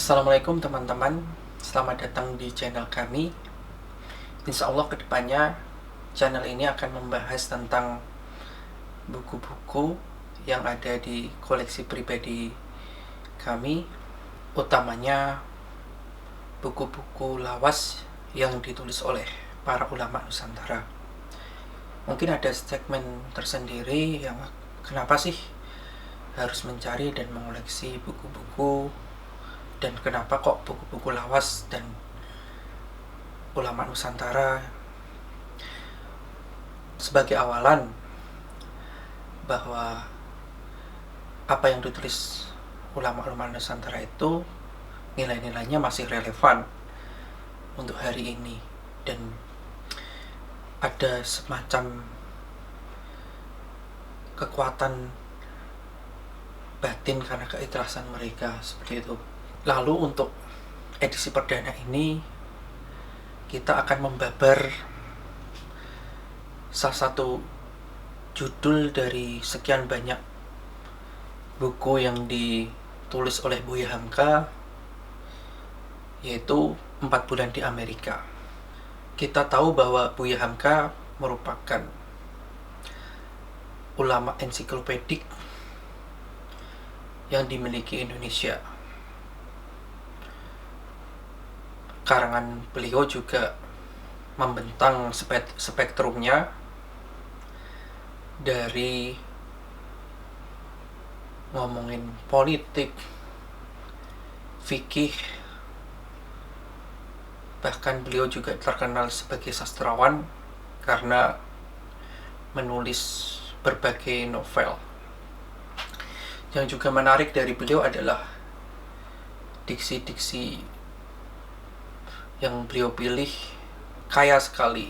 Assalamualaikum teman-teman, selamat datang di channel kami. Insya Allah kedepannya channel ini akan membahas tentang buku-buku yang ada di koleksi pribadi kami, utamanya buku-buku lawas yang ditulis oleh para ulama Nusantara. Mungkin ada segmen tersendiri yang kenapa sih harus mencari dan mengoleksi buku-buku, dan kenapa kok buku-buku lawas dan ulama Nusantara. Sebagai awalan bahwa apa yang ditulis ulama-ulama Nusantara itu nilai-nilainya masih relevan untuk hari ini, dan ada semacam kekuatan batin karena keikhlasan mereka, seperti itu. Lalu untuk edisi perdana ini kita akan membabar salah satu judul dari sekian banyak buku yang ditulis oleh Buya Hamka, yaitu 4 bulan di Amerika. Kita tahu bahwa Buya Hamka merupakan ulama ensiklopedik yang dimiliki Indonesia. Karangan beliau juga membentang spektrumnya dari ngomongin politik, fikih, bahkan beliau juga terkenal sebagai sastrawan karena menulis berbagai novel. Yang juga menarik dari beliau adalah diksi-diksi yang beliau pilih kaya sekali,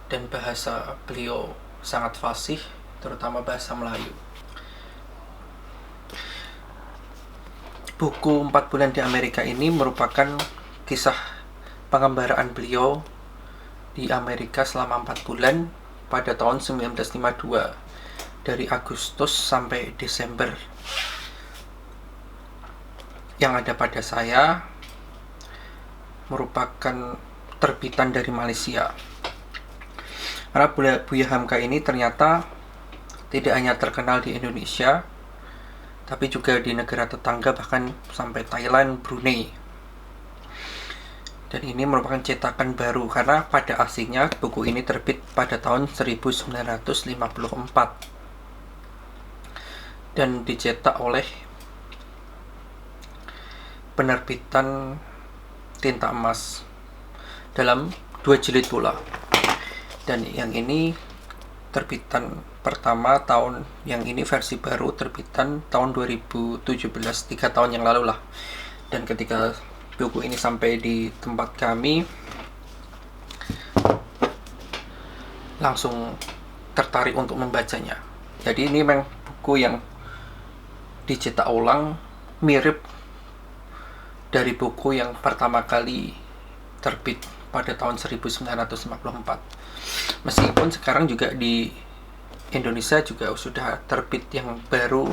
dan bahasa beliau sangat fasih, terutama bahasa Melayu. Buku 4 bulan di Amerika ini merupakan kisah pengembaraan beliau di Amerika selama 4 bulan pada tahun 1952, dari Agustus sampai Desember. Yang ada pada saya merupakan terbitan dari Malaysia. Karena Buya Hamka ini ternyata tidak hanya terkenal di Indonesia, tapi juga di negara tetangga, bahkan sampai Thailand, Brunei. Dan ini merupakan cetakan baru karena pada aslinya buku ini terbit pada tahun 1954 dan dicetak oleh penerbitan Tinta Emas dalam 2 jilid pula. Dan yang ini terbitan pertama tahun, yang ini versi baru terbitan tahun 2017, 3 tahun yang lalu lah. Dan ketika buku ini sampai di tempat kami, langsung tertarik untuk membacanya. Jadi ini memang buku yang dicetak ulang, mirip dari buku yang pertama kali terbit pada tahun 1954. Meskipun sekarang juga di Indonesia juga sudah terbit yang baru,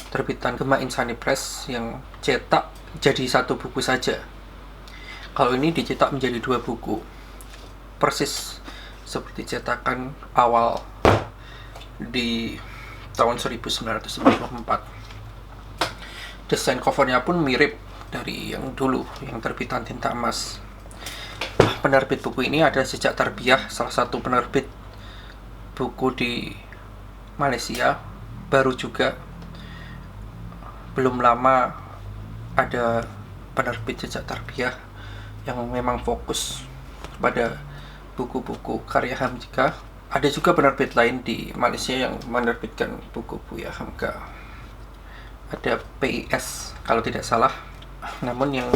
terbitan Gema Insani Press, yang cetak jadi 1 buku saja. Kalau ini dicetak menjadi 2 buku, persis seperti cetakan awal di tahun 1994. Desain covernya pun mirip dari yang dulu, yang terbitan Tinta Emas. Penerbit buku ini ada Jejak Tarbiyah, salah satu penerbit buku di Malaysia, baru juga. Belum lama ada penerbit Jejak Tarbiyah yang memang fokus pada buku-buku karya Hamka. Ada juga penerbit lain di Malaysia yang menerbitkan buku Buya Hamka. Ada PIS kalau tidak salah. Namun yang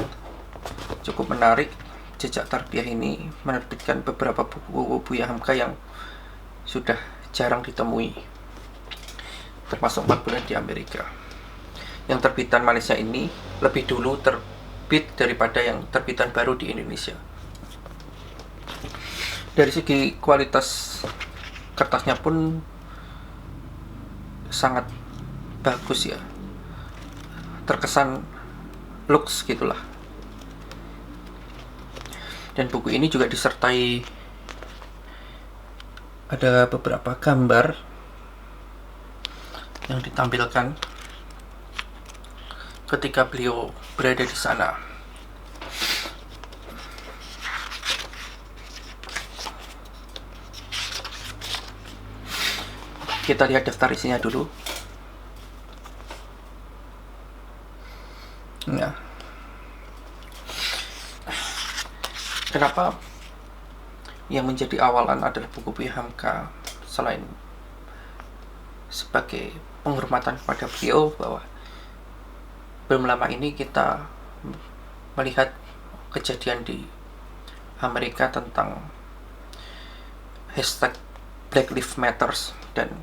cukup menarik, Jejak Tarbiyah ini menerbitkan beberapa buku Buya Hamka yang sudah jarang ditemui, termasuk 4 bulan di Amerika. Yang terbitan Malaysia ini lebih dulu terbit daripada yang terbitan baru di Indonesia. Dari segi kualitas kertasnya pun sangat bagus ya, terkesan lux gitulah. Dan buku ini juga disertai ada beberapa gambar yang ditampilkan ketika beliau berada di sana. Kita lihat daftar isinya dulu. Nah, kenapa yang menjadi awalan adalah buku Buya Hamka, selain sebagai penghormatan kepada beliau, bahwa belum lama ini kita melihat kejadian di Amerika tentang hashtag Black Lives Matters, dan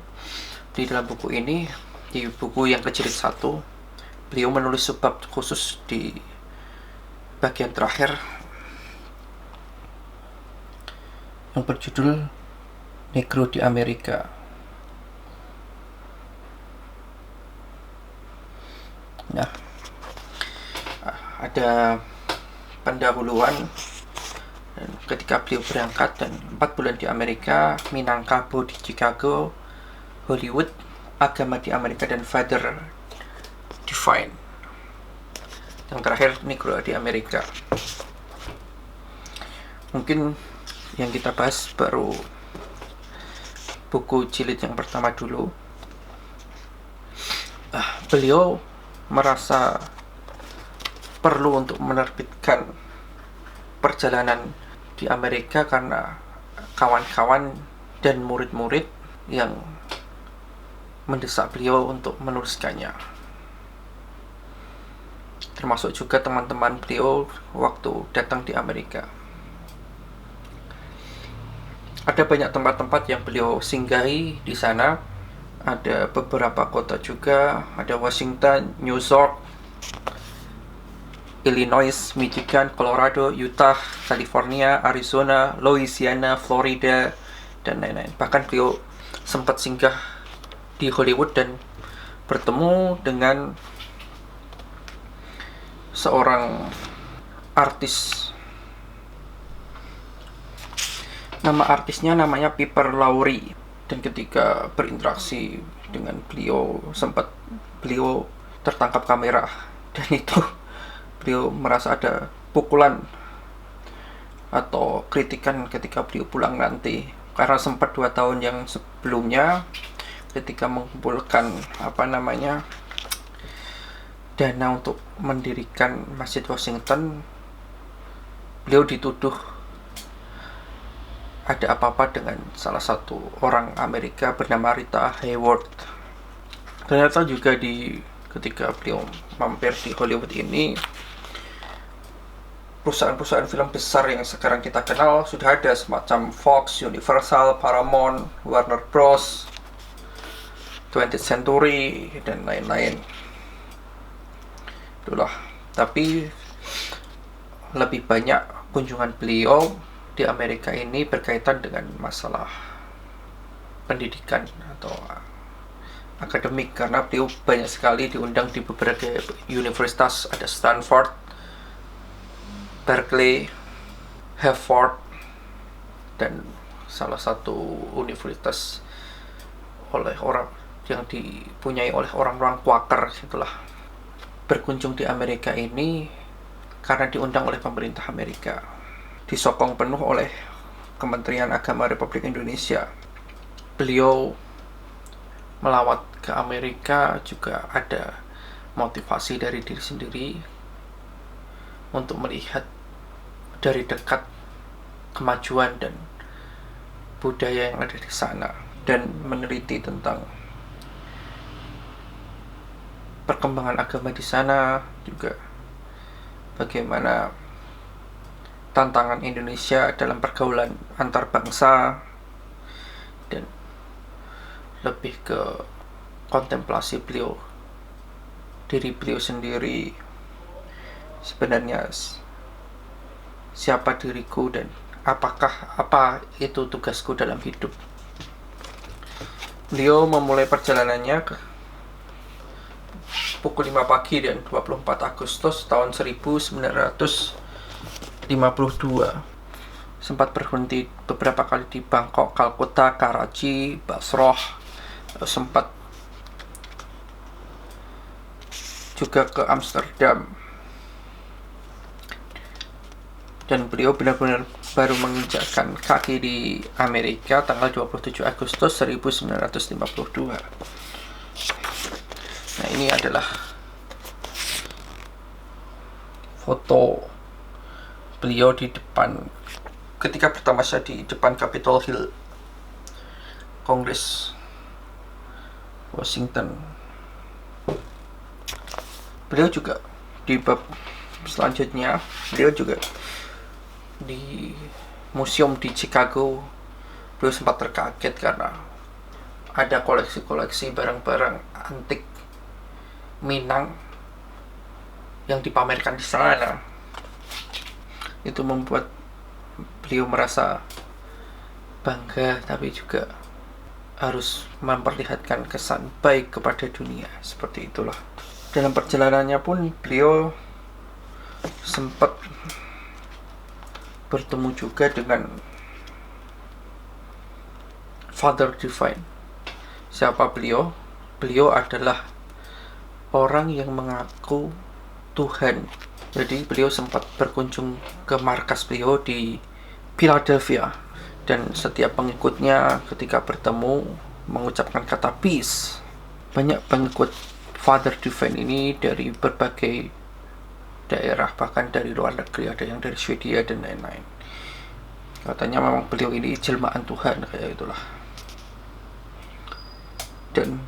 di dalam buku ini, di buku yang kejilid 1, beliau menulis subbab khusus di bagian terakhir yang berjudul Negro di Amerika. Nah, ada pendahuluan ketika beliau berangkat dan 4 bulan di Amerika, Minangkabau di Chicago, Hollywood, Agama di Amerika, dan Father Divine. Yang terakhir, Negro di Amerika. Mungkin yang kita bahas baru buku jilid yang pertama dulu. Beliau merasa perlu untuk menerbitkan perjalanan di Amerika karena kawan-kawan dan murid-murid yang mendesak beliau untuk menuliskannya, termasuk juga teman-teman beliau waktu datang di Amerika. Ada banyak tempat-tempat yang beliau singgahi di sana. Ada beberapa kota juga, ada Washington, New York, Illinois, Michigan, Colorado, Utah, California, Arizona, Louisiana, Florida, dan lain-lain. Bahkan beliau sempat singgah di Hollywood dan bertemu dengan seorang artis. Nama artisnya namanya Piper Laurie. Dan ketika berinteraksi dengan beliau, sempat beliau tertangkap kamera, dan itu beliau merasa ada pukulan atau kritikan ketika beliau pulang nanti, karena sempat 2 tahun yang sebelumnya ketika mengumpulkan dana untuk mendirikan Masjid Washington, beliau dituduh ada apa-apa dengan salah satu orang Amerika bernama Rita Hayworth. Ternyata juga ketika beliau mampir di Hollywood ini, perusahaan-perusahaan film besar yang sekarang kita kenal sudah ada, semacam Fox, Universal, Paramount, Warner Bros, 20th Century, dan lain-lain. Itulah. Tapi lebih banyak kunjungan beliau di Amerika ini berkaitan dengan masalah pendidikan atau akademik, karena beliau banyak sekali diundang di beberapa universitas. Ada Stanford, Berkeley, Harvard, dan salah satu universitas oleh orang yang dipunyai oleh orang-orang Quaker, itulah. Berkunjung di Amerika ini karena diundang oleh pemerintah Amerika, disokong penuh oleh Kementerian Agama Republik Indonesia. Beliau melawat ke Amerika juga ada motivasi dari diri sendiri untuk melihat dari dekat kemajuan dan budaya yang ada di sana, dan meneliti tentang perkembangan agama di sana, juga bagaimana tantangan Indonesia dalam pergaulan antar bangsa, dan lebih ke kontemplasi beliau, diri beliau sendiri, sebenarnya siapa diriku dan apa itu tugasku dalam hidup. Beliau memulai perjalanannya pukul 5 pagi dan 24 Agustus tahun 1952. Sempat berhenti beberapa kali di Bangkok, Kalkuta, Karachi, Basrah, sempat juga ke Amsterdam. Dan beliau benar-benar baru menginjakkan kaki di Amerika tanggal 27 Agustus 1952. Nah, ini adalah foto beliau di depan ketika pertama saya di depan Capitol Hill, Kongres Washington. Beliau juga di bab selanjutnya, beliau juga di museum di Chicago. Beliau sempat terkaget karena ada koleksi-koleksi barang-barang antik Minang yang dipamerkan di sana. Itu membuat beliau merasa bangga, tapi juga harus memperlihatkan kesan baik kepada dunia. Seperti itulah. Dalam perjalanannya pun beliau sempat bertemu juga dengan Father Divine. Siapa beliau? Beliau adalah orang yang mengaku Tuhan. Jadi beliau sempat berkunjung ke markas beliau di Philadelphia, dan setiap pengikutnya ketika bertemu mengucapkan kata peace. Banyak pengikut Father Divine ini dari berbagai daerah, bahkan dari luar negeri, ada yang dari Swedia dan lain-lain. Katanya memang beliau ini jelmaan Tuhan, kayak itulah. Dan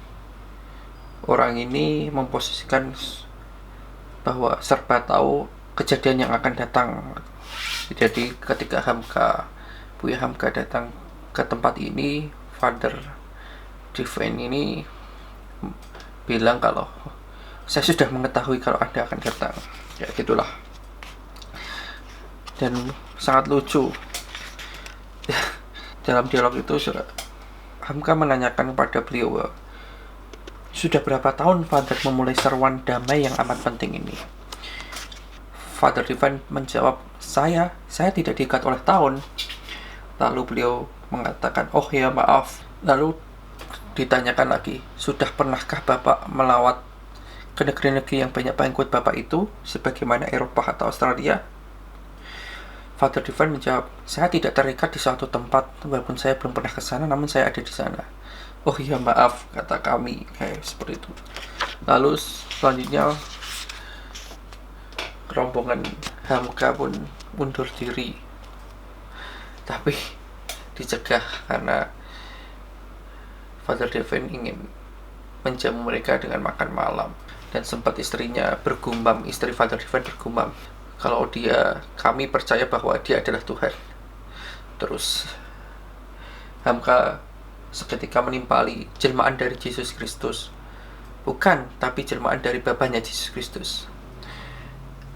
orang ini memposisikan bahwa serba tahu kejadian yang akan datang. Jadi ketika Buya Hamka datang ke tempat ini, Father Divine ini bilang kalau saya sudah mengetahui kalau Anda akan datang. Ya gitulah. Dan sangat lucu. Dalam dialog itu Hamka menanyakan kepada beliau, sudah berapa tahun Father memulai seruan damai yang amat penting ini? Father Divine menjawab, saya tidak diikat oleh tahun. Lalu beliau mengatakan, oh ya maaf. Lalu ditanyakan lagi, sudah pernahkah Bapak melawat ke negeri-negeri yang banyak pengikut Bapak itu, sebagaimana Eropa atau Australia? Father Divine menjawab, saya tidak terikat di suatu tempat, walaupun saya belum pernah ke sana, namun saya ada di sana. Oh iya maaf, kata kami, kayak seperti itu. Lalu selanjutnya rombongan Hamka pun mundur diri, tapi dicegah karena Father Divine ingin menjamu mereka dengan makan malam. Dan sempat istri Father Divine bergumam, kalau kami percaya bahwa dia adalah Tuhan. Terus Hamka seketika menimpali, jelmaan dari Yesus Kristus. Bukan, tapi jelmaan dari Bapaknya Yesus Kristus.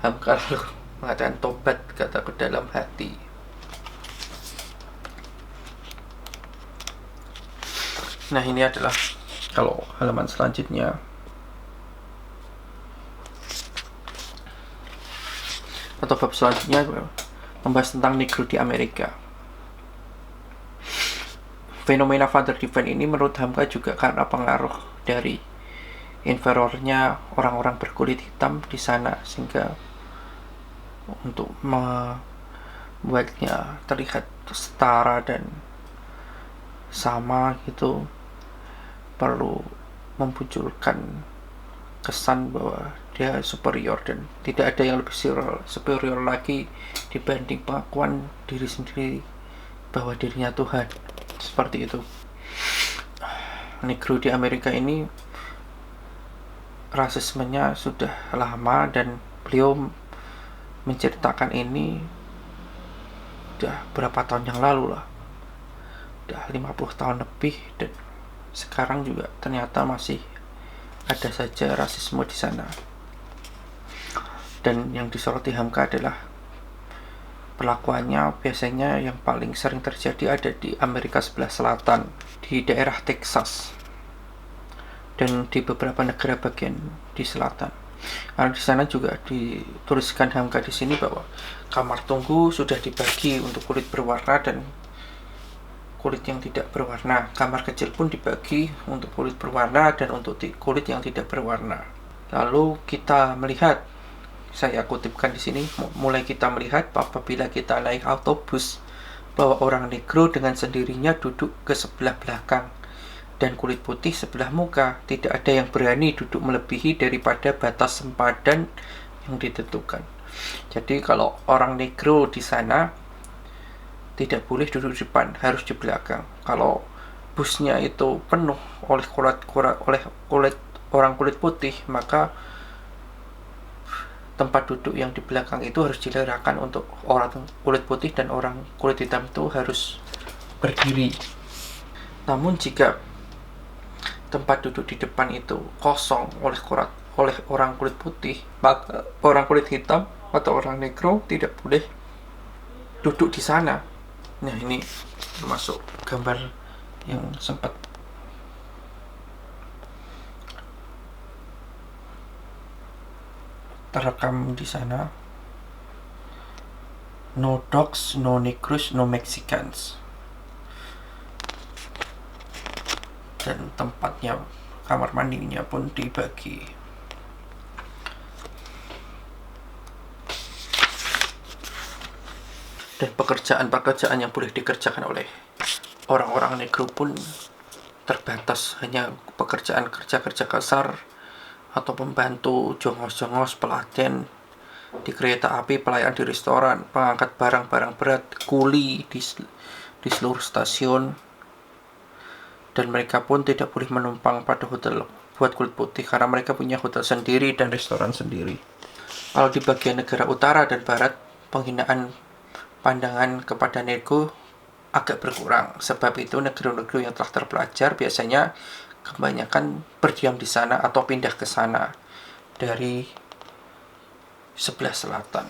Hamka lalu mengatakan, tobat, kataku dalam hati. Nah, ini adalah kalau halaman selanjutnya. Atau bab selanjutnya membahas tentang Negro di Amerika. Fenomena Father Divine ini menurut Hamka juga karena pengaruh dari inferiornya orang-orang berkulit hitam di sana, sehingga untuk membuatnya terlihat setara dan sama gitu, perlu memunculkan kesan bahwa dia superior, dan tidak ada yang lebih superior lagi dibanding pengakuan diri sendiri bahwa dirinya Tuhan. Seperti itu. Negro di Amerika ini rasismenya sudah lama, dan beliau menceritakan ini udah berapa tahun yang lalu lah, udah 50 tahun lebih, dan sekarang juga ternyata masih ada saja rasisme di sana. Dan yang disoroti Hamka adalah perlakuannya biasanya yang paling sering terjadi ada di Amerika sebelah selatan, di daerah Texas. dan di beberapa negara bagian di selatan. Karena di sana juga dituliskan Hamka di sini bahwa kamar tunggu sudah dibagi untuk kulit berwarna dan kulit yang tidak berwarna. Kamar kecil pun dibagi untuk kulit berwarna dan untuk kulit yang tidak berwarna. Lalu kita melihat, saya kutipkan di sini, mulai kita melihat apabila kita naik autobus bahwa orang negro dengan sendirinya duduk ke sebelah belakang dan kulit putih sebelah muka. Tidak ada yang berani duduk melebihi daripada batas sempadan yang ditentukan. Jadi kalau orang negro di sana tidak boleh duduk di depan, harus di belakang. Kalau busnya itu penuh oleh orang kulit putih, maka tempat duduk yang di belakang itu harus diletakkan untuk orang kulit putih, dan orang kulit hitam itu harus berdiri. Namun jika tempat duduk di depan itu kosong oleh orang kulit putih, maka orang kulit hitam atau orang negro tidak boleh duduk di sana. Nah, ini termasuk gambar yang sempat terekam di sana. No dogs, no Negroes, no Mexicans. Dan tempatnya, kamar mandinya pun dibagi. Dan pekerjaan-pekerjaan yang boleh dikerjakan oleh orang-orang negro pun terbatas, hanya pekerjaan kerja kasar atau pembantu, jongos-jongos, pelayan di kereta api, pelayan di restoran, pengangkat barang-barang berat, kuli di seluruh stasiun. Dan mereka pun tidak boleh menumpang pada hotel buat kulit putih karena mereka punya hotel sendiri dan restoran sendiri. Kalau di bagian negara utara dan barat, penghinaan pandangan kepada negro agak berkurang. Sebab itu negro-negro yang telah terpelajar biasanya kebanyakan berdiam di sana atau pindah ke sana dari sebelah selatan.